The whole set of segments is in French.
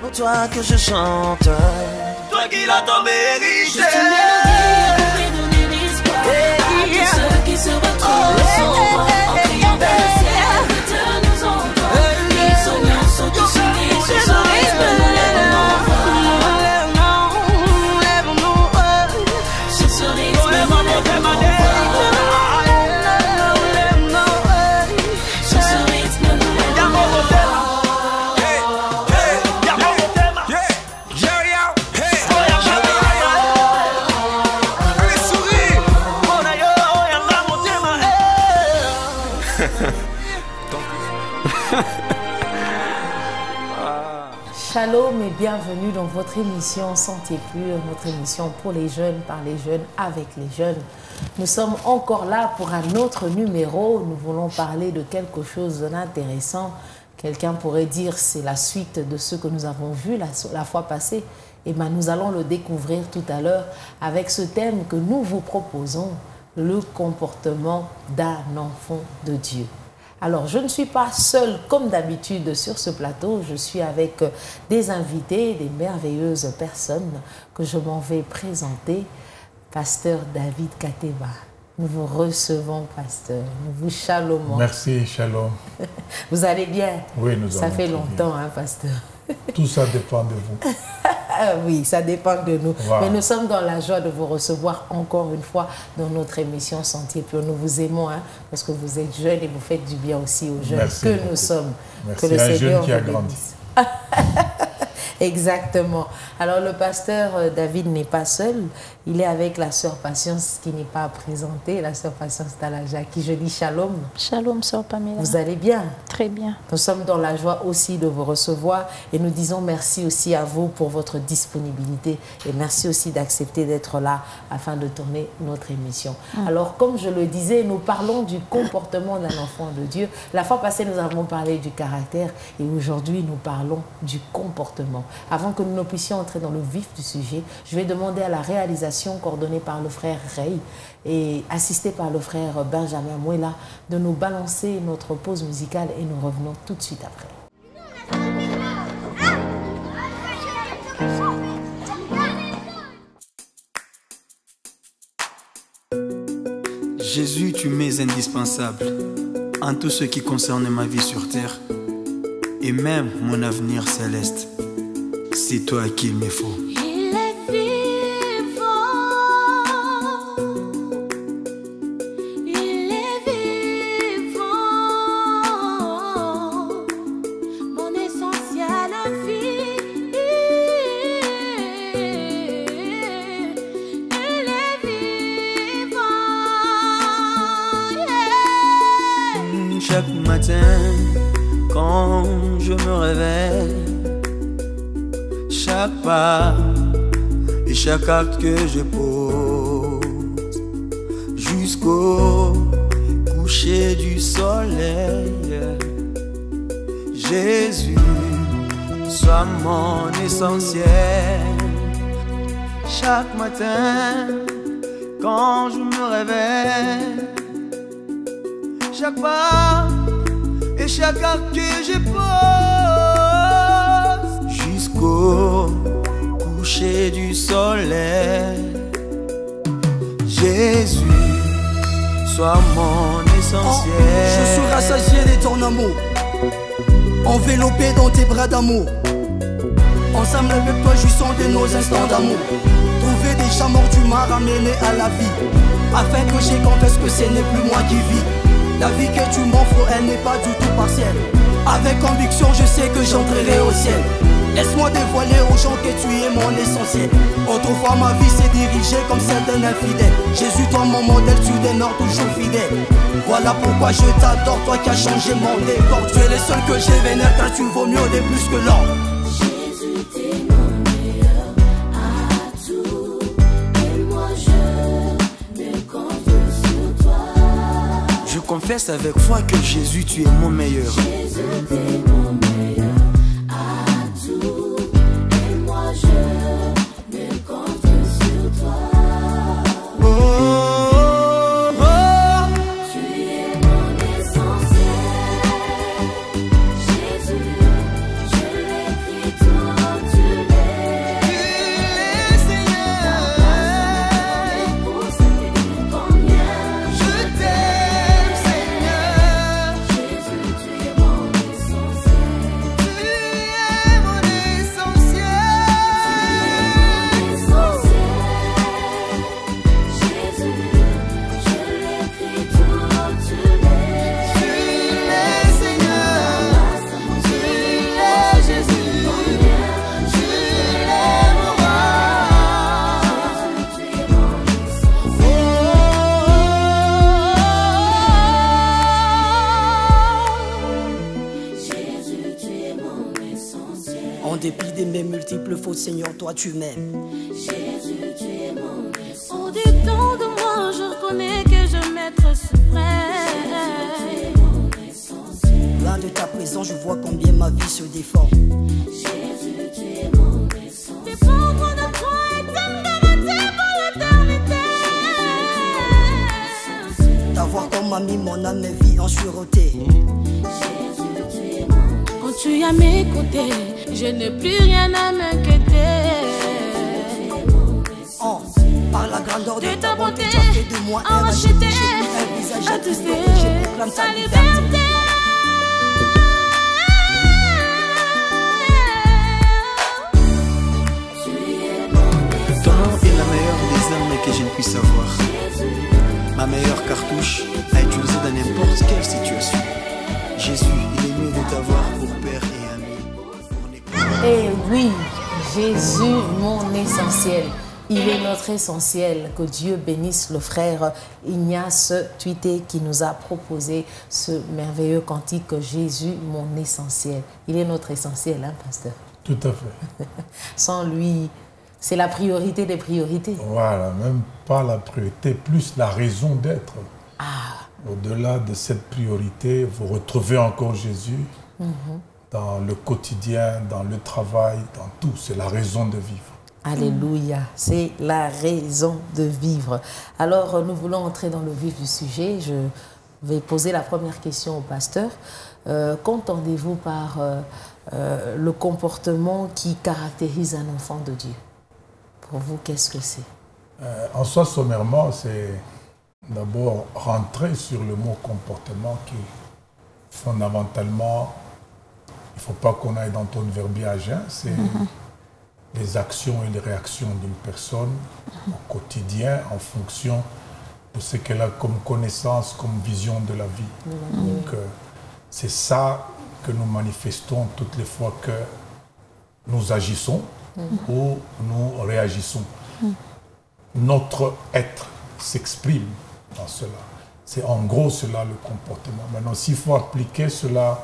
pour toi que je chante. Toi qui l'as tant mérité. Juste une mélodie pour donner l'espoir à tous ceux qui se retrouvent sans voix, en criant vers le ciel, que Dieu nous entend. Les soignants sont tous unis sur ce rythme, lève-nous, sur ce rythme, lève-nous. Shalom et bienvenue dans votre émission Santé Pure, notre émission pour les jeunes, par les jeunes, avec les jeunes. Nous sommes encore là pour un autre numéro. Nous voulons parler de quelque chose d'intéressant. Quelqu'un pourrait dire c'est la suite de ce que nous avons vu la fois passée. Et bien nous allons le découvrir tout à l'heure avec ce thème que nous vous proposons, le comportement d'un enfant de Dieu. Alors, je ne suis pas seule comme d'habitude sur ce plateau. Je suis avec des invités, des merveilleuses personnes que je m'en vais présenter. Pasteur David Kateba, nous vous recevons, pasteur. Nous vous shalomons. Merci, shalom. Vous allez bien? Oui, nous allons. Ça fait longtemps, hein, pasteur? Tout ça dépend de vous. Oui, ça dépend de nous. Voilà. Mais nous sommes dans la joie de vous recevoir encore une fois dans notre émission Sentier Pur. Nous vous aimons, hein, parce que vous êtes jeunes et vous faites du bien aussi aux jeunes. Merci que beaucoup. nous sommes. Merci. Que le Un Seigneur jeune qui a vous grandi. bénisse. Exactement. Alors le pasteur David n'est pas seul. Il est avec la sœur Patience qui n'est pas présentée. La sœur Patience Talaja qui je dis shalom. Shalom, sœur Pamela. Vous allez bien? Très bien. Nous sommes dans la joie aussi de vous recevoir et nous disons merci aussi à vous pour votre disponibilité et merci aussi d'accepter d'être là afin de tourner notre émission. Alors, comme je le disais, nous parlons du comportement d'un enfant de Dieu. La fois passée, nous avons parlé du caractère et aujourd'hui, nous parlons du comportement. Avant que nous ne puissions entrer dans le vif du sujet, je vais demander à la réalisation coordonnée par le frère Ray et assisté par le frère Benjamin Mouela de nous balancer notre pause musicale et nous revenons tout de suite après. Jésus, tu m'es indispensable en tout ce qui concerne ma vie sur terre et même mon avenir céleste. C'est toi qu'il me faut. Il est vivant, il est vivant, mon essentiel vie. Il est vivant, yeah. Chaque matin, quand je me réveille, chaque pas et chaque acte que je pose, jusqu'au coucher du soleil, Jésus, sois mon essentiel. Chaque matin, quand je me réveille, chaque pas et chaque acte que je pose, jusqu'au coucher du soleil, Jésus, sois mon essentiel. Je suis rassasié de ton amour, enveloppé dans tes bras d'amour. Ensemble avec toi, jouissons de nos instants d'amour. Trouver des chats morts, tu m'as ramené à la vie, afin que j'ai confesse que ce n'est plus moi qui vis. La vie que tu m'offres, elle n'est pas du tout partielle. Avec conviction, je sais que j'entrerai au ciel. Laisse-moi dévoiler aux gens que tu es mon essentiel. Autrefois ma vie s'est dirigée comme celle d'un infidèle. Jésus, toi mon modèle, tu demeures toujours fidèle. Voilà pourquoi je t'adore, toi qui as changé mon décor. Tu es le seul que j'ai vénère car tu vaux mieux des plus que l'or. Jésus, t'es mon meilleur atout, et moi je me compte sur toi. Je confesse avec foi que Jésus, tu es mon meilleur. Jésus, t'es mon meilleur atout, et moi je me compte sur toi. Oh, oh, oh. Tu es mon essentiel, Jésus, je l'écris tout dépit de mes multiples fautes, Seigneur, toi tu m'aimes. Jésus, tu es mon essentiel. Au dépend de moi, je reconnais que je m'être suprême. Jésus, tu es mon essentiel. Loin de ta présence, je vois combien ma vie se défend. Jésus, tu es mon essentiel. Dépendre de toi est une garantie pour l'éternité. T'avoir comme ami, mon âme et vie en sûreté. Jésus, tu es mon. Quand tu es à mes côtés, je n'ai plus rien à m'inquiéter. Oh, par la grandeur de ta bonté, bonté, tu as fait de moi un racheté. racheté, J'ai mis un visage à attesté, je proclame ta ta liberté. liberté. Ton nom est la meilleure des armes que je ne puisse avoir. Ma meilleure cartouche à utiliser dans n'importe quelle situation. Jésus, il est mieux de t'avoir pour père et ami. Et oui, Jésus, mon essentiel. Il est notre essentiel. Que Dieu bénisse le frère Ignace Tuité qui nous a proposé ce merveilleux cantique Jésus, mon essentiel. Il est notre essentiel, hein, pasteur? Tout à fait. Sans lui, c'est la priorité des priorités. Voilà, même pas la priorité, plus la raison d'être. Ah, Au-delà de cette priorité, vous retrouvez encore Jésus dans le quotidien, dans le travail, dans tout. C'est la raison de vivre. alléluia, c'est la raison de vivre. Alors, nous voulons entrer dans le vif du sujet. Je vais poser la première question au pasteur. Qu'entendez-vous par le comportement qui caractérise un enfant de Dieu? Pour vous, qu'est-ce que c'est? En soi, sommairement, c'est d'abord rentrer sur le mot comportement qui, fondamentalement, il ne faut pas qu'on aille dans ton verbiage, hein, c'est les actions et les réactions d'une personne au quotidien en fonction de ce qu'elle a comme connaissance, comme vision de la vie. Donc, c'est ça que nous manifestons toutes les fois que nous agissons ou nous réagissons. Notre être s'exprime dans cela. C'est en gros cela le comportement. Maintenant, s'il faut appliquer cela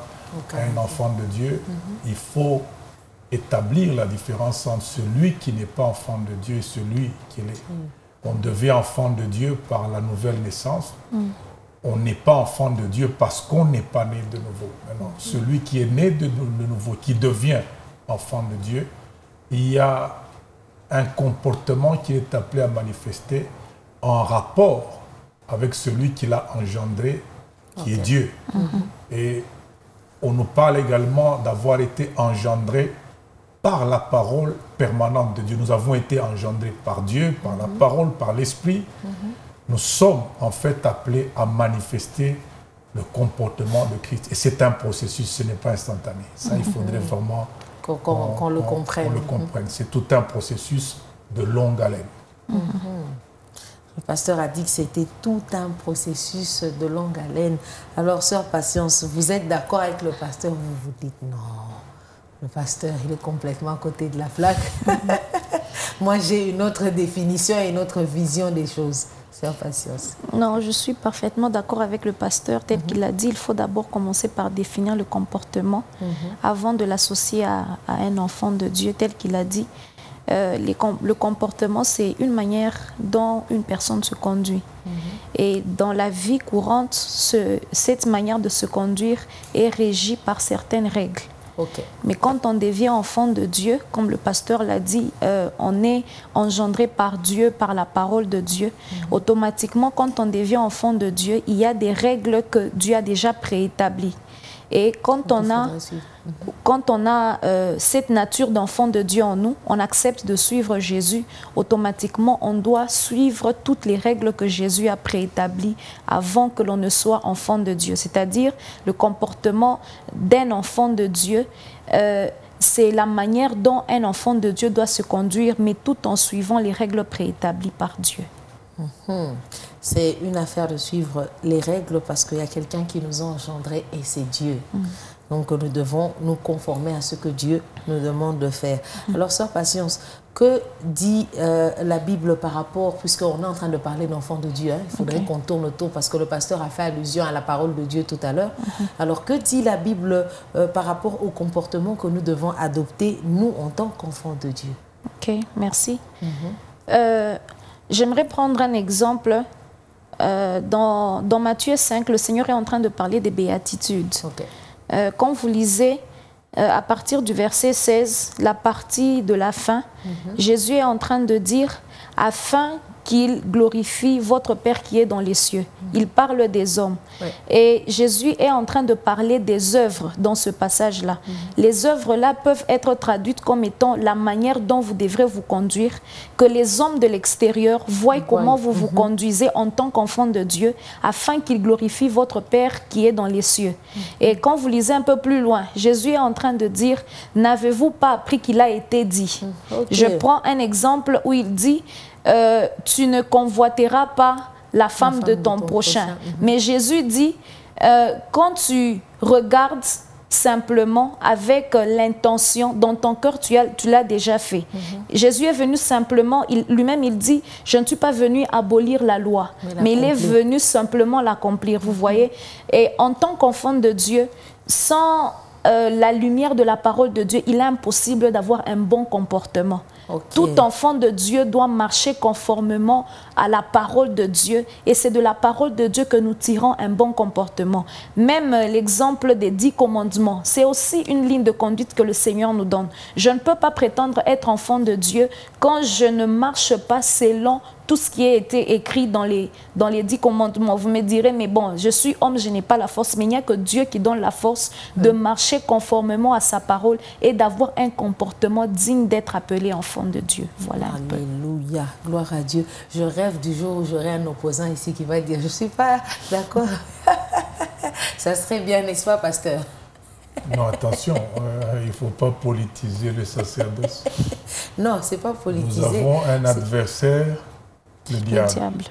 à un enfant de Dieu, il faut établir la différence entre celui qui n'est pas enfant de Dieu et celui qui l'est. On devient enfant de Dieu par la nouvelle naissance. On n'est pas enfant de Dieu parce qu'on n'est pas né de nouveau. Maintenant, celui qui est né de nouveau, qui devient enfant de Dieu, il y a un comportement qui est appelé à manifester en rapport avec celui qui l'a engendré, qui est Dieu. Et on nous parle également d'avoir été engendré par la parole permanente de Dieu. Nous avons été engendrés par Dieu, par la parole, par l'Esprit. Nous sommes en fait appelés à manifester le comportement de Christ. Et c'est un processus, ce n'est pas instantané. Ça, il faudrait vraiment Qu'on le comprenne. C'est tout un processus de longue haleine. Le pasteur a dit que c'était tout un processus de longue haleine. Alors, sœur Patience, vous êtes d'accord avec le pasteur ou vous vous dites non, le pasteur, il est complètement à côté de la plaque. Moi, j'ai une autre définition et une autre vision des choses. Sœur Patience. Non, je suis parfaitement d'accord avec le pasteur. Tel qu'il l'a dit, il faut d'abord commencer par définir le comportement avant de l'associer à un enfant de Dieu. Tel qu'il a dit, le comportement, c'est une manière dont une personne se conduit. Et dans la vie courante, cette manière de se conduire est régie par certaines règles. Mais quand on devient enfant de Dieu, comme le pasteur l'a dit, on est engendré par Dieu, par la parole de Dieu. Automatiquement, quand on devient enfant de Dieu, il y a des règles que Dieu a déjà préétablies. Et quand on a cette nature d'enfant de Dieu en nous, on accepte de suivre Jésus. Automatiquement, on doit suivre toutes les règles que Jésus a préétablies avant que l'on ne soit enfant de Dieu. C'est-à-dire, le comportement d'un enfant de Dieu, c'est la manière dont un enfant de Dieu doit se conduire, mais tout en suivant les règles préétablies par Dieu. C'est une affaire de suivre les règles parce qu'il y a quelqu'un qui nous a engendrés et c'est Dieu. Donc nous devons nous conformer à ce que Dieu nous demande de faire. Alors, sœur Patience, que dit la Bible par rapport, puisqu'on est en train de parler d'enfants de Dieu, hein, il faudrait qu'on tourne autour parce que le pasteur a fait allusion à la parole de Dieu tout à l'heure. Alors, que dit la Bible par rapport au comportement que nous devons adopter, nous, en tant qu'enfants de Dieu? Ok, merci. J'aimerais prendre un exemple. Dans Matthieu 5, le Seigneur est en train de parler des béatitudes. Quand vous lisez à partir du verset 16, la partie de la fin, Jésus est en train de dire « afin qu'il glorifie votre Père qui est dans les cieux ». Il parle des hommes. Et Jésus est en train de parler des œuvres dans ce passage-là. Les œuvres-là peuvent être traduites comme étant la manière dont vous devrez vous conduire, que les hommes de l'extérieur voient comment vous vous conduisez en tant qu'enfant de Dieu, afin qu'il glorifie votre Père qui est dans les cieux. Et quand vous lisez un peu plus loin, Jésus est en train de dire « n'avez-vous pas appris qu'il a été dit ?» Je prends un exemple où il dit tu ne convoiteras pas la femme de ton prochain. Mais Jésus dit, quand tu regardes simplement avec l'intention, dans ton cœur, tu l'as déjà fait. Jésus est venu simplement, lui-même il dit, je ne suis pas venu abolir la loi, mais il est venu simplement l'accomplir, vous voyez. Et en tant qu'enfant de Dieu, sans la lumière de la parole de Dieu, il est impossible d'avoir un bon comportement. Tout enfant de Dieu doit marcher conformément à la parole de Dieu, et c'est de la parole de Dieu que nous tirons un bon comportement. Même l'exemple des 10 commandements, c'est aussi une ligne de conduite que le Seigneur nous donne. Je ne peux pas prétendre être enfant de Dieu quand je ne marche pas selon tout ce qui a été écrit dans les 10 commandements. Vous me direz, mais bon, je suis homme, je n'ai pas la force. Mais il n'y a que Dieu qui donne la force de marcher conformément à sa parole et d'avoir un comportement digne d'être appelé enfant de Dieu. Voilà. Alléluia, gloire à Dieu. Je rêve du jour où j'aurai un opposant ici qui va dire, je ne suis pas d'accord. Ça serait bien, n'est-ce pas, pasteur? Non, attention, il ne faut pas politiser le sacerdoce. Non, ce n'est pas politiser. Nous avons un adversaire, le diable.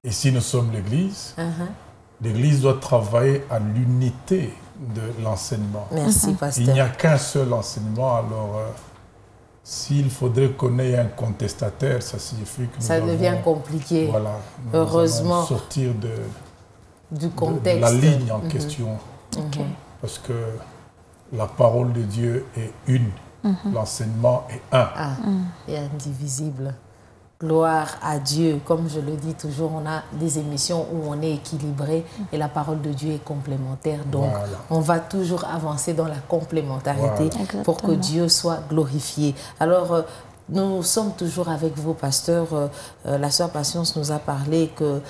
Et si nous sommes l'Église, l'Église doit travailler à l'unité de l'enseignement. Merci, pasteur. Il n'y a qu'un seul enseignement, alors s'il faudrait qu'on ait un contestataire, ça signifie que ça devient compliqué. Voilà, heureusement. Sortir du contexte. De la ligne en question. Parce que la parole de Dieu est une. L'enseignement est un. Et indivisible. Gloire à Dieu. Comme je le dis toujours, on a des émissions où on est équilibré et la parole de Dieu est complémentaire. Donc, on va toujours avancer dans la complémentarité pour que Dieu soit glorifié. Alors, nous sommes toujours avec vous, pasteur. La sœur Patience nous a parlé que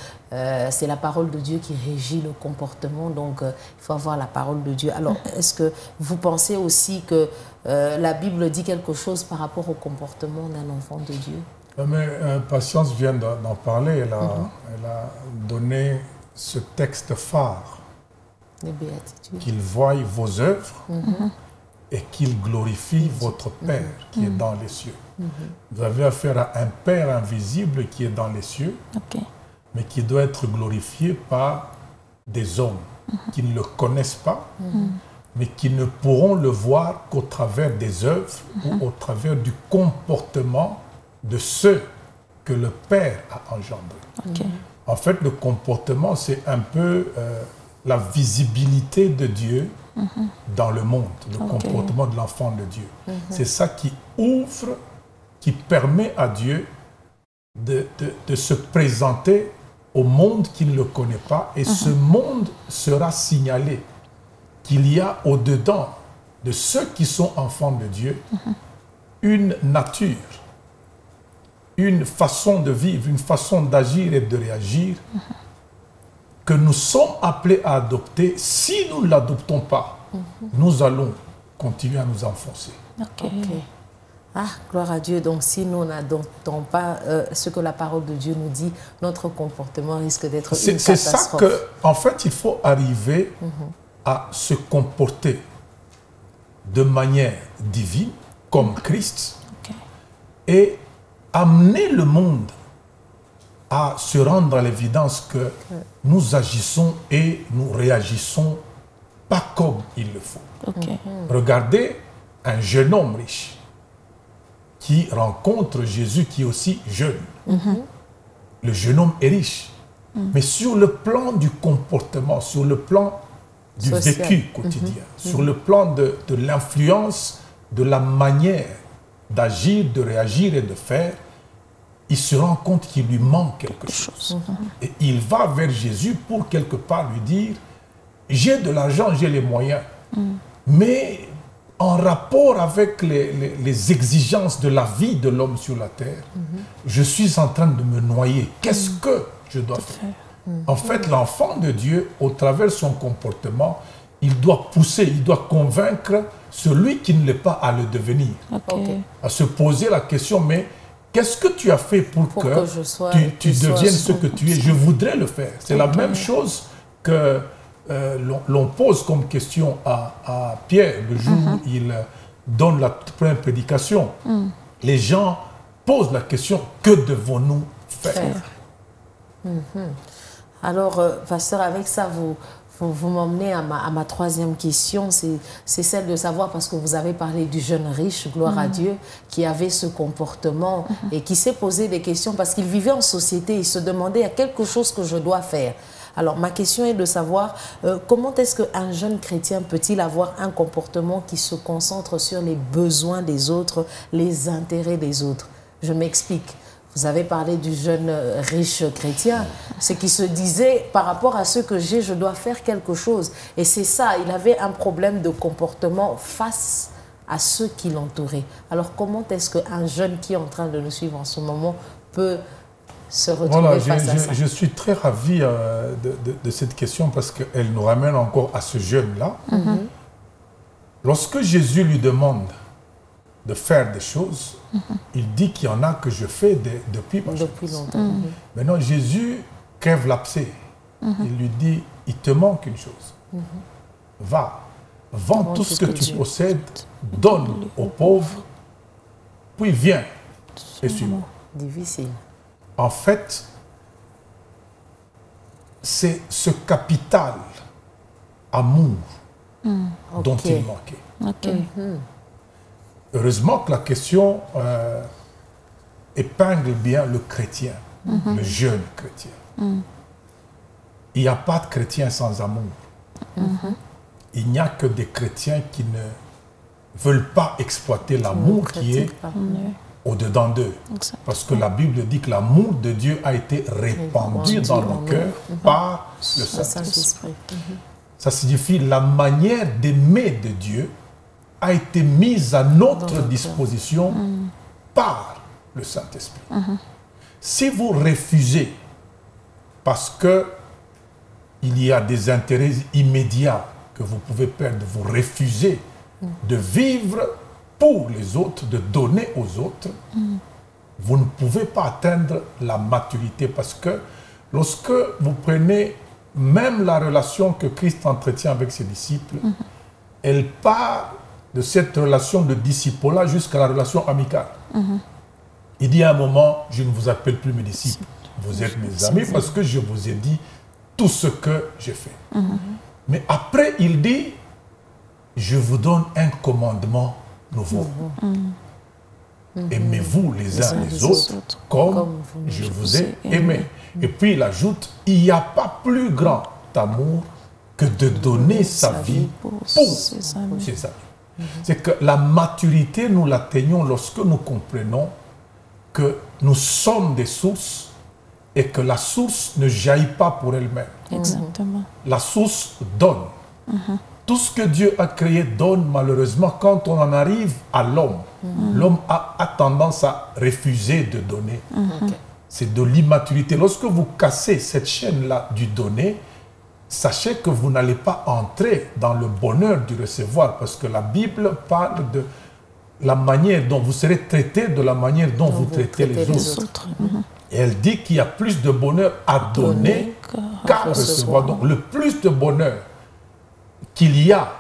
c'est la parole de Dieu qui régit le comportement. Donc, il faut avoir la parole de Dieu. Alors, est-ce que vous pensez aussi que la Bible dit quelque chose par rapport au comportement d'un enfant de Dieu? Mais Patience vient d'en parler. Elle a donné ce texte phare. Les béatitudes. Qu'il voie vos œuvres et qu'il glorifie votre Père qui est dans les cieux. Vous avez affaire à un Père invisible qui est dans les cieux, mais qui doit être glorifié par des hommes qui ne le connaissent pas, mais qui ne pourront le voir qu'au travers des œuvres ou au travers du comportement de ceux que le Père a engendrés. En fait, le comportement, c'est un peu la visibilité de Dieu dans le monde, le comportement de l'enfant de Dieu. C'est ça qui ouvre, qui permet à Dieu de se présenter au monde qui ne le connaît pas, et ce monde sera signalé qu'il y a au-dedans de ceux qui sont enfants de Dieu une nature, une façon de vivre, une façon d'agir et de réagir que nous sommes appelés à adopter. Si nous ne l'adoptons pas, nous allons continuer à nous enfoncer. Ah, gloire à Dieu. Donc, si nous n'adoptons pas ce que la parole de Dieu nous dit, notre comportement risque d'être une catastrophe. C'est ça que, en fait, il faut arriver à se comporter de manière divine, comme Christ, et amener le monde à se rendre à l'évidence que nous agissons et nous réagissons pas comme il le faut. Regardez un jeune homme riche. qui rencontre Jésus qui est aussi jeune. Le jeune homme est riche. Mais sur le plan du comportement, sur le plan du Social. vécu quotidien, sur le plan de l'influence, de la manière d'agir, de réagir et de faire, il se rend compte qu'il lui manque quelque chose. Et il va vers Jésus pour quelque part lui dire, j'ai de l'argent, j'ai les moyens, mais en rapport avec les exigences de la vie de l'homme sur la terre, je suis en train de me noyer. Qu'est-ce que je dois faire? En fait, l'enfant de Dieu, au travers de son comportement, il doit pousser, il doit convaincre celui qui ne l'est pas à le devenir. À se poser la question, mais qu'est-ce que tu as fait pour que tu deviennes ce que tu es? Je voudrais le faire. C'est la même chose que l'on pose comme question à Pierre le jour où il donne la première prédication. Les gens posent la question, que devons-nous faire? Alors, pasteur, avec ça, vous m'emmenez à ma troisième question, c'est celle de savoir, parce que vous avez parlé du jeune riche, gloire à Dieu, qui avait ce comportement et qui s'est posé des questions parce qu'il vivait en société, il se demandait, il y a quelque chose que je dois faire. Alors, ma question est de savoir comment est-ce qu'un jeune chrétien peut-il avoir un comportement qui se concentre sur les besoins des autres, les intérêts des autres? Je m'explique. Vous avez parlé du jeune riche chrétien, ce qui se disait par rapport à ce que j'ai, je dois faire quelque chose. Et c'est ça, il avait un problème de comportement face à ceux qui l'entouraient. Alors comment est-ce qu'un jeune qui est en train de nous suivre en ce moment peut se retrouver face à ça? Je suis très ravi de cette question parce qu'elle nous ramène encore à ce jeune-là. Lorsque Jésus lui demande de faire des choses, il dit qu'il y en a que je fais depuis longtemps. Maintenant, Jésus crève l'abcès. Il lui dit, il te manque une chose. Va, vends tout ce que tu possèdes, donne aux pauvres, puis viens et suis-moi. Difficile. En fait, c'est ce capital amour dont il manquait. Heureusement que la question épingle bien le chrétien, le jeune chrétien. Il n'y a pas de chrétien sans amour. Il n'y a que des chrétiens qui ne veulent pas exploiter l'amour qui est au-dedans d'eux. Parce que la Bible dit que l'amour de Dieu a été répandu dans nos cœurs par le Saint-Esprit. Ça signifie la manière d'aimer de Dieu a été mise à notre disposition par le Saint-Esprit. Si vous refusez parce que il y a des intérêts immédiats que vous pouvez perdre, vous refusez de vivre pour les autres, de donner aux autres, vous ne pouvez pas atteindre la maturité parce que lorsque vous prenez même la relation que Christ entretient avec ses disciples, elle part de cette relation de disciple-là jusqu'à la relation amicale. Il dit à un moment, je ne vous appelle plus mes disciples, vous êtes mes amis parce que je vous ai dit tout ce que j'ai fait. Mais après, il dit, je vous donne un commandement nouveau. Aimez-vous les uns les autres comme je vous ai aimé. Et puis il ajoute, il n'y a pas plus grand amour que de donner sa vie pour ses amis. C'est que la maturité, nous l'atteignons lorsque nous comprenons que nous sommes des sources et que la source ne jaillit pas pour elle-même. Exactement. La source donne. Tout ce que Dieu a créé donne, malheureusement, quand on en arrive à l'homme. L'homme a tendance à refuser de donner. C'est de l'immaturité. Lorsque vous cassez cette chaîne-là du donner, sachez que vous n'allez pas entrer dans le bonheur du recevoir, parce que la Bible parle de la manière dont vous serez traité, de la manière dont vous traitez les autres. Et elle dit qu'il y a plus de bonheur à donner qu'à recevoir. Donc le plus de bonheur qu'il y a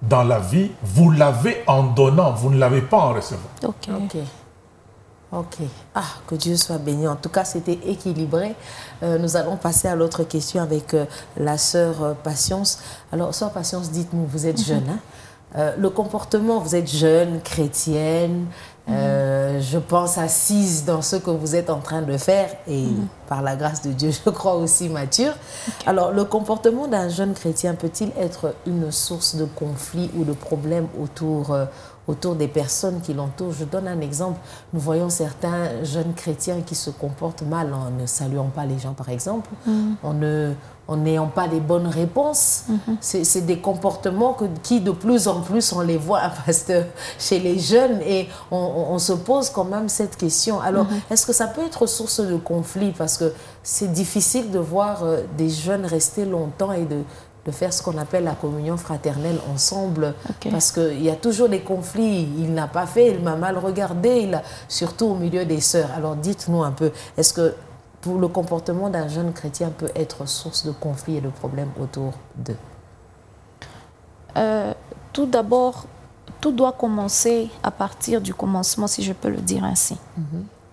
dans la vie, vous l'avez en donnant, vous ne l'avez pas en recevant. Ok. Ah, que Dieu soit béni. En tout cas, c'était équilibré. Nous allons passer à l'autre question avec la sœur Patience. Alors, sœur Patience, dites-nous, vous êtes jeune, hein? Le comportement, vous êtes jeune, chrétienne, Je pense assise dans ce que vous êtes en train de faire et par la grâce de Dieu, je crois aussi mature. Alors, le comportement d'un jeune chrétien peut-il être une source de conflit ou de problème autour des personnes qui l'entourent? Je donne un exemple. Nous voyons certains jeunes chrétiens qui se comportent mal en ne saluant pas les gens, par exemple, en n'ayant pas les bonnes réponses. C'est des comportements qui, de plus en plus, on les voit, pasteur, chez les jeunes, et on se pose quand même cette question. Alors, est-ce que ça peut être source de conflit? Parce que c'est difficile de voir des jeunes rester longtemps et de faire ce qu'on appelle la communion fraternelle ensemble, parce qu'il y a toujours des conflits. Il n'a pas fait, il m'a mal regardé, surtout au milieu des sœurs. Alors dites-nous un peu, est-ce que pour le comportement d'un jeune chrétien peut être source de conflits et de problèmes autour d'eux? Tout d'abord, tout doit commencer à partir du commencement, si je peux le dire ainsi.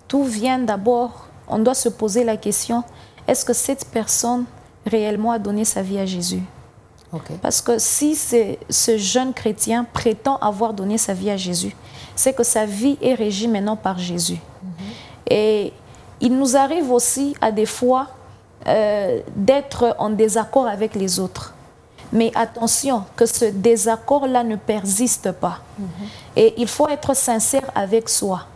Tout vient d'abord, on doit se poser la question, est-ce que cette personne réellement a donné sa vie à Jésus? Parce que si ce jeune chrétien prétend avoir donné sa vie à Jésus, c'est que sa vie est régie maintenant par Jésus. Et il nous arrive aussi à des fois d'être en désaccord avec les autres. Mais attention, que ce désaccord-là ne persiste pas. Et il faut être sincère avec soi.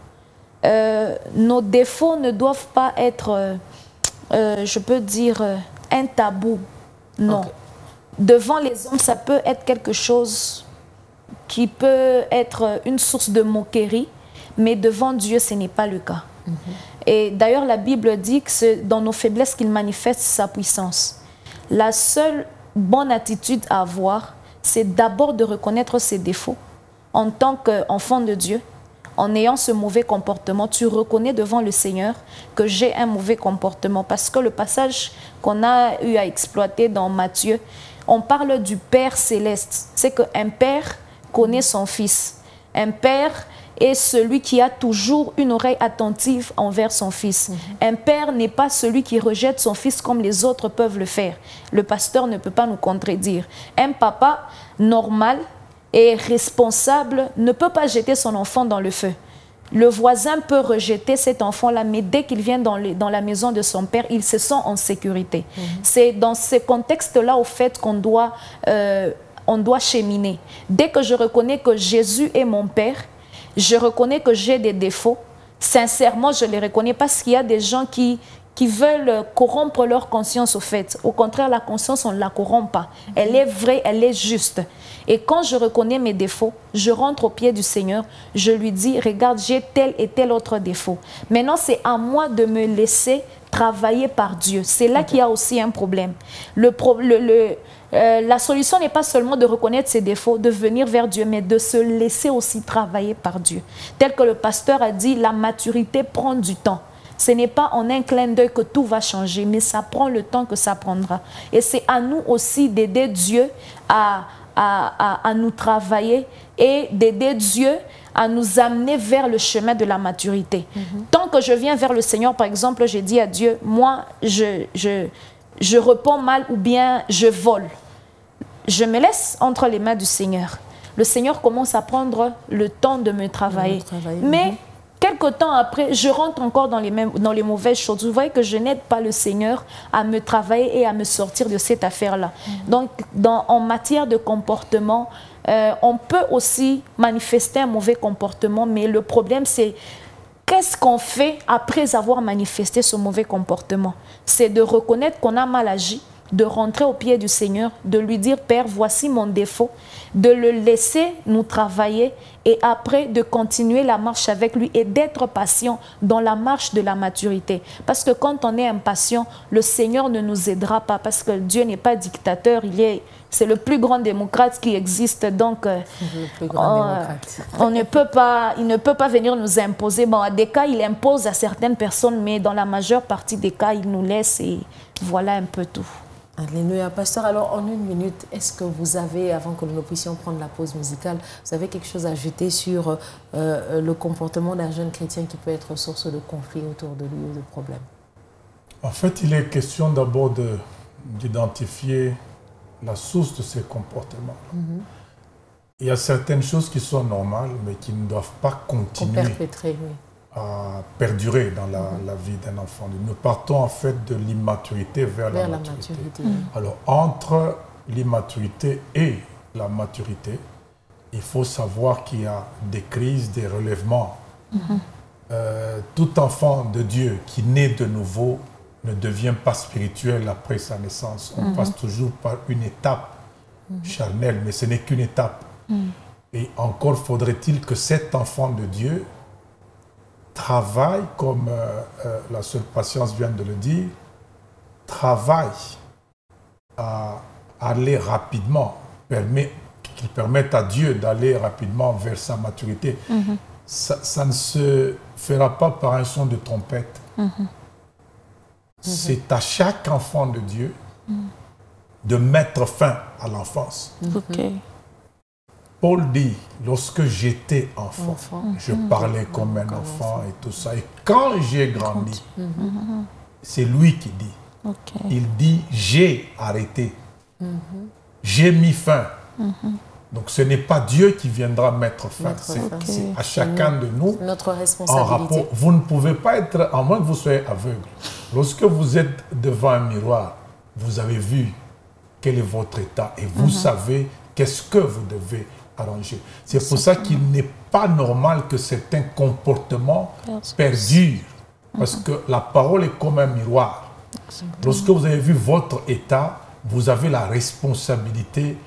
Nos défauts ne doivent pas être, je peux dire, un tabou. Non. Devant les hommes, ça peut être quelque chose qui peut être une source de moquerie, mais devant Dieu, ce n'est pas le cas. Et d'ailleurs, la Bible dit que c'est dans nos faiblesses qu'il manifeste sa puissance. La seule bonne attitude à avoir, c'est d'abord de reconnaître ses défauts. En tant qu'enfant de Dieu, en ayant ce mauvais comportement, tu reconnais devant le Seigneur que j'ai un mauvais comportement. Parce que le passage qu'on a eu à exploiter dans Matthieu, on parle du Père céleste. C'est qu'un père connaît son fils. Un père est celui qui a toujours une oreille attentive envers son fils. Un père n'est pas celui qui rejette son fils comme les autres peuvent le faire. Le pasteur ne peut pas nous contredire. Un papa normal et responsable ne peut pas jeter son enfant dans le feu. Le voisin peut rejeter cet enfant-là, mais dès qu'il vient dans la maison de son père, il se sent en sécurité. C'est dans ce contexte-là, au fait, qu'on doit cheminer. Dès que je reconnais que Jésus est mon Père, je reconnais que j'ai des défauts. Sincèrement, je les reconnais parce qu'il y a des gens qui veulent corrompre leur conscience, au fait. Au contraire, la conscience, on ne la corrompt pas. Elle est vraie, elle est juste. Et quand je reconnais mes défauts, je rentre au pied du Seigneur, je lui dis, regarde, j'ai tel et tel autre défaut. Maintenant, c'est à moi de me laisser travailler par Dieu. C'est là qu'il y a aussi un problème. La solution n'est pas seulement de reconnaître ses défauts, de venir vers Dieu, mais de se laisser aussi travailler par Dieu. Tel que le pasteur a dit, la maturité prend du temps. Ce n'est pas en un clin d'œil que tout va changer, mais ça prend le temps que ça prendra. Et c'est à nous aussi d'aider Dieu à nous travailler et d'aider Dieu à nous amener vers le chemin de la maturité. Tant que je viens vers le Seigneur, par exemple, j'ai dit à Dieu, moi, je réponds mal ou bien je vole. Je me laisse entre les mains du Seigneur. Le Seigneur commence à prendre le temps de me travailler. Mais quelque temps après, je rentre encore dans les mauvaises choses. Vous voyez que je n'aide pas le Seigneur à me travailler et à me sortir de cette affaire-là. Donc, en matière de comportement, on peut aussi manifester un mauvais comportement, mais le problème, c'est qu'est-ce qu'on fait après avoir manifesté ce mauvais comportement? C'est de reconnaître qu'on a mal agi, de rentrer au pied du Seigneur, de lui dire, Père, voici mon défaut, de le laisser nous travailler et après de continuer la marche avec lui et d'être patient dans la marche de la maturité. Parce que quand on est impatient, le Seigneur ne nous aidera pas parce que Dieu n'est pas dictateur, c'est le plus grand démocrate qui existe. Donc, il ne peut pas venir nous imposer. Bon, à des cas, il impose à certaines personnes, mais dans la majeure partie des cas, il nous laisse et voilà un peu tout. Alléluia. Pasteur, alors en une minute, est-ce que vous avez, avant que nous puissions prendre la pause musicale, vous avez quelque chose à ajouter sur le comportement d'un jeune chrétien qui peut être source de conflit autour de lui ou de problèmes? En fait, il est question d'abord d'identifier la source de ces comportements. il y a certaines choses qui sont normales, mais qui ne doivent pas continuer à perdurer dans la vie d'un enfant. Nous partons en fait de l'immaturité vers la maturité. Alors, entre l'immaturité et la maturité, il faut savoir qu'il y a des crises, des relèvements. Tout enfant de Dieu qui naît de nouveau ne devient pas spirituel après sa naissance. On passe toujours par une étape charnelle, mais ce n'est qu'une étape. Et encore faudrait-il que cet enfant de Dieu travaille, comme la sœur Patience vient de le dire, travaille à aller rapidement, qu'il permette à Dieu d'aller rapidement vers sa maturité. Ça ne se fera pas par un son de trompette. C'est à chaque enfant de Dieu de mettre fin à l'enfance. Paul dit, lorsque j'étais enfant, je parlais comme un enfant et tout ça. Et quand j'ai grandi, c'est lui qui dit. Il dit, j'ai arrêté. J'ai mis fin. Donc ce n'est pas Dieu qui viendra mettre fin. C'est à chacun de nous. Notre responsabilité. En rapport, vous ne pouvez pas être, à moins que vous soyez aveugle. Lorsque vous êtes devant un miroir, vous avez vu quel est votre état et vous savez qu'est-ce que vous devez arranger. C'est pour ça qu'il n'est pas normal que certains comportements perdurent. Parce que la parole est comme un miroir. Lorsque vous avez vu votre état, vous avez la responsabilité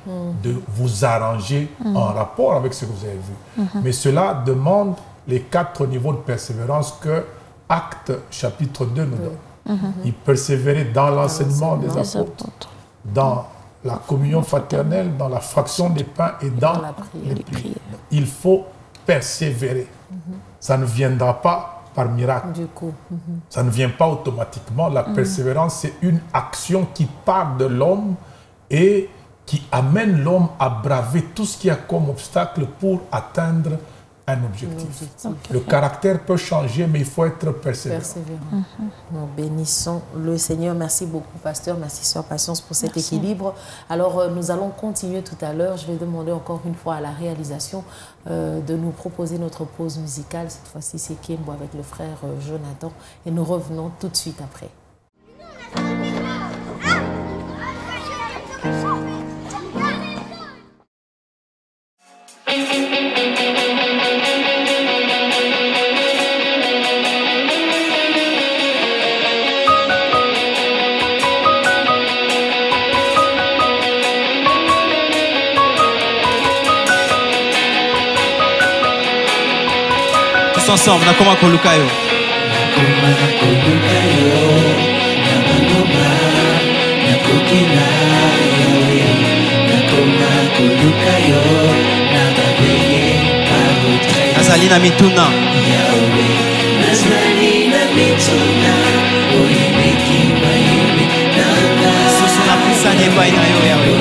de vous arranger en rapport avec ce que vous avez vu. Mais cela demande les 4 niveaux de persévérance que Actes chapitre 2 nous donne. Il persévérait dans l'enseignement des apôtres, dans la communion fraternelle, dans la fraction des pains et dans les prières. Il faut persévérer. Ça ne viendra pas par miracle. Du coup. Ça ne vient pas automatiquement. La persévérance, c'est une action qui part de l'homme et qui amène l'homme à braver tout ce qu'il y a comme obstacle pour atteindre un objectif. Le caractère peut changer, mais il faut être persévérant. Nous bénissons le Seigneur. Merci beaucoup, pasteur. Merci, sœur Patience, pour cet équilibre. Alors, nous allons continuer tout à l'heure. Je vais demander encore une fois à la réalisation de nous proposer notre pause musicale. Cette fois-ci, c'est Kembo avec le frère Jonathan. Et nous revenons tout de suite après. Ensemble, nakoma kolukayo. Azalina mituna. Susuna pusani epai na yo yawe.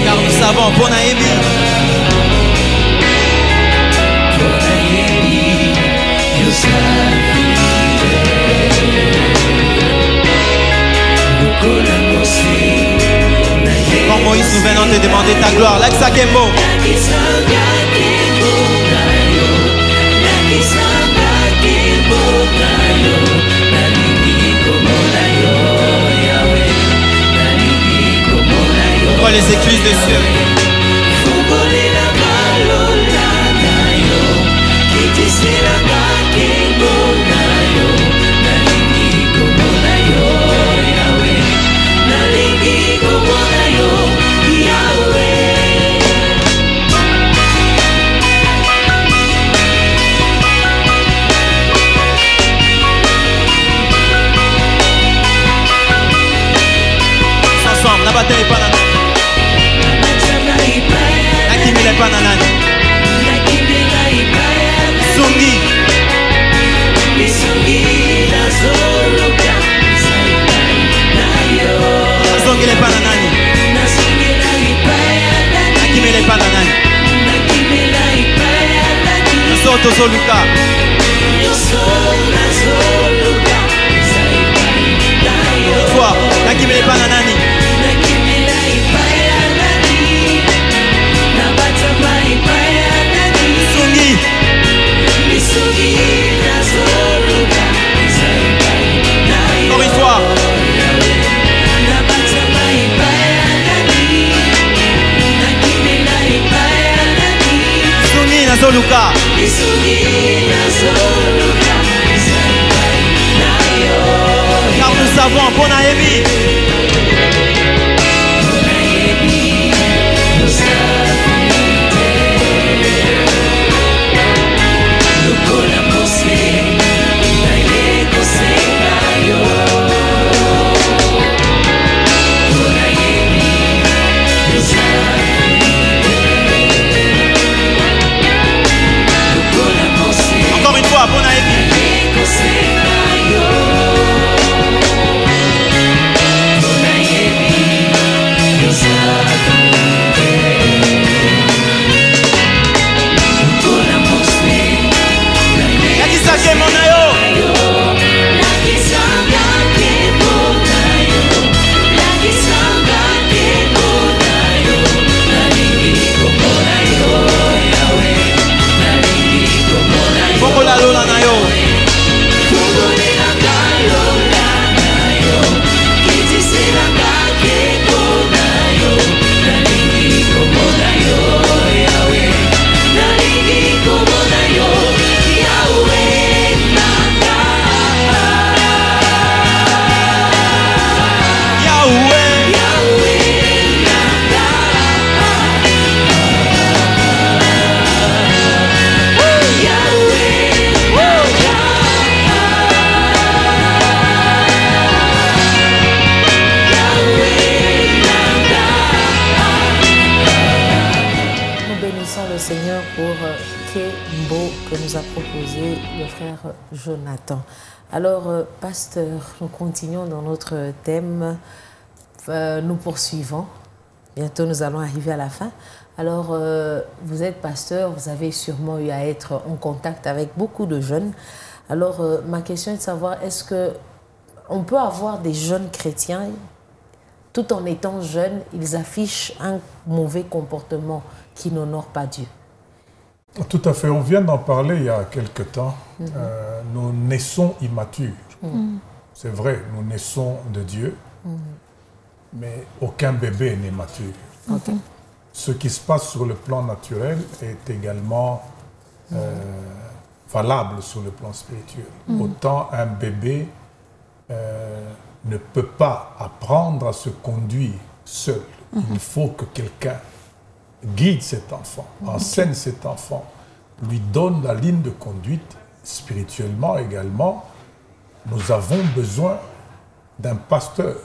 Car nous savons, Bonaémi, quand Moïse nous venons te demander ta gloire, Laksa Kembo. Les écluses de cieux. Ensemble, la bataille est pas là. Nakimile pa na nani? Sungi. Nasongile pa na nani? Nakimile pa na nani? Nasoto soluka. Une fois, nakimile pa na nani? avant, bon aébi. Encore une fois, bon aébi. Que nous a proposé le frère Jonathan. Alors, pasteur, nous continuons dans notre thème. Nous poursuivons. Bientôt, nous allons arriver à la fin. Alors, vous êtes pasteur, vous avez sûrement eu à être en contact avec beaucoup de jeunes. Alors, ma question est de savoir, est-ce qu'on peut avoir des jeunes chrétiens, tout en étant jeunes, ils affichent un mauvais comportement qui n'honore pas Dieu? Tout à fait. On vient d'en parler il y a quelque temps. Nous naissons immatures. C'est vrai, nous naissons de Dieu, mais aucun bébé n'est mature. Ce qui se passe sur le plan naturel est également valable sur le plan spirituel. Autant un bébé ne peut pas apprendre à se conduire seul. Il faut que quelqu'un guide cet enfant, enseigne cet enfant, lui donne la ligne de conduite. Spirituellement également, nous avons besoin d'un pasteur,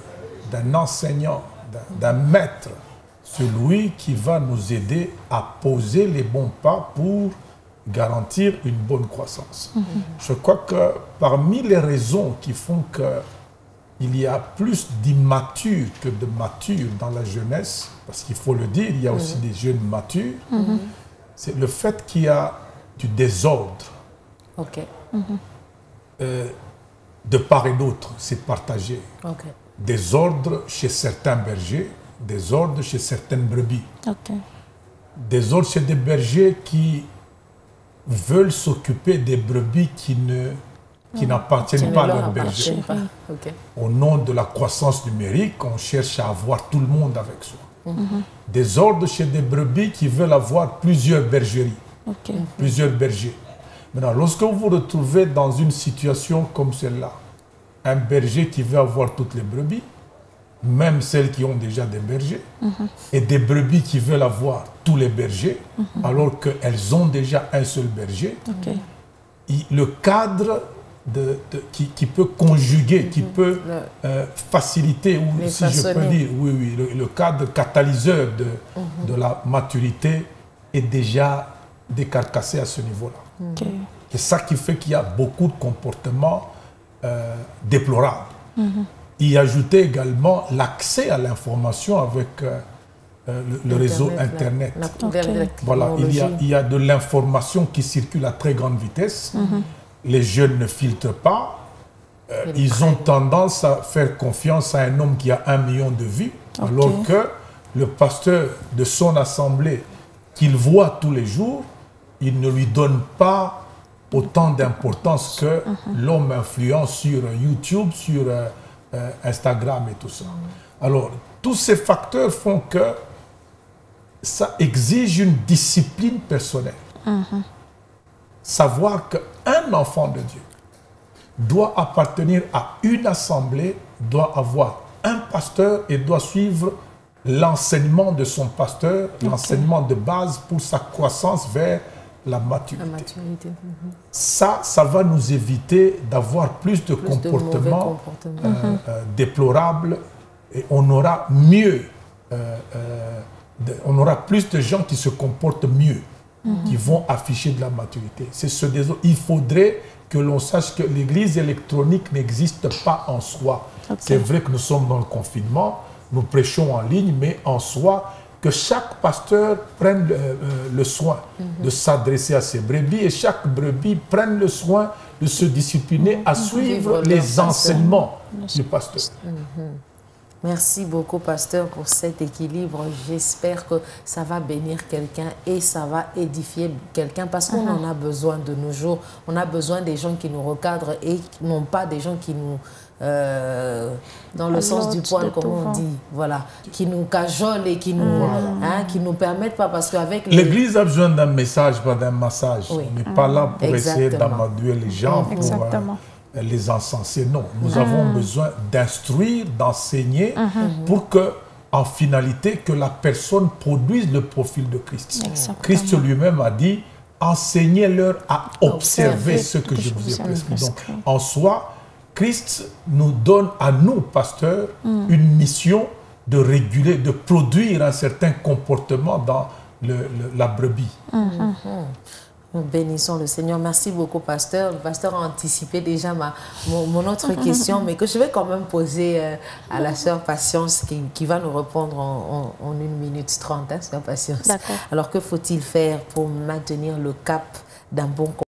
d'un enseignant, d'un maître, celui qui va nous aider à poser les bons pas pour garantir une bonne croissance. Je crois que parmi les raisons qui font qu'il y a plus d'immatures que de matures dans la jeunesse, parce qu'il faut le dire, il y a aussi des jeunes matures, c'est le fait qu'il y a du désordre. De part et d'autre, c'est partagé. Désordre chez certains bergers, désordre chez certaines brebis. Désordre chez des bergers qui veulent s'occuper des brebis qui n'appartiennent pas à leur berger. Au nom de la croissance numérique, on cherche à avoir tout le monde avec soi. Désordre chez des brebis qui veulent avoir plusieurs bergeries, plusieurs bergers. Maintenant, lorsque vous vous retrouvez dans une situation comme celle-là, un berger qui veut avoir toutes les brebis, même celles qui ont déjà des bergers, et des brebis qui veulent avoir tous les bergers, alors qu'elles ont déjà un seul berger, le cadre qui peut conjuguer, qui peut faciliter, ou si je peux dire, le cadre catalyseur de la maturité est déjà décarcassé à ce niveau-là. C'est ça qui fait qu'il y a beaucoup de comportements déplorables. Y ajouter également l'accès à l'information avec le réseau Internet. Voilà, il y a de l'information qui circule à très grande vitesse. Les jeunes ne filtrent pas. Ils ont tendance à faire confiance à un homme qui a 1 million de vues, alors que le pasteur de son assemblée, qu'il voit tous les jours, il ne lui donne pas autant d'importance que l'homme influent sur YouTube, sur Instagram et tout ça. Alors, tous ces facteurs font que ça exige une discipline personnelle. Savoir qu'un enfant de Dieu doit appartenir à une assemblée doit avoir un pasteur et doit suivre l'enseignement de son pasteur, l'enseignement de base pour sa croissance vers la maturité. Ça va nous éviter d'avoir plus de comportements déplorables et on aura mieux, on aura plus de gens qui se comportent mieux, qui vont afficher de la maturité. Il faudrait que l'on sache que l'église électronique n'existe pas en soi. C'est vrai que nous sommes dans le confinement, nous prêchons en ligne, mais en soi, que chaque pasteur prenne le soin de s'adresser à ses brebis et chaque brebis prenne le soin de se discipliner à suivre les enseignements du pasteur. Merci beaucoup, pasteur, pour cet équilibre. J'espère que ça va bénir quelqu'un et ça va édifier quelqu'un parce qu'on en a besoin de nos jours. On a besoin des gens qui nous recadrent et non pas des gens qui nous... dans le sens du poil, comme on dit, voilà, qui nous cajolent et qui nous permettent pas, parce qu'avec l'église a besoin d'un message, pas d'un massage. On n'est pas là pour essayer d'amadouer les gens, pour les encenser. Non, nous avons besoin d'instruire, d'enseigner pour que, en finalité, que la personne produise le profil de Christ. Christ lui-même a dit, enseignez-leur à observer ce que je vous ai prescrit. Donc, en soi, Christ nous donne à nous, pasteurs, une mission de réguler, de produire un certain comportement dans la brebis. Nous bénissons le Seigneur. Merci beaucoup, pasteur. Le pasteur a anticipé déjà mon autre question, mais que je vais quand même poser à la sœur Patience qui va nous répondre en 1 minute 30, hein, sœur Patience. Alors, que faut-il faire pour maintenir le cap d'un bon comportement?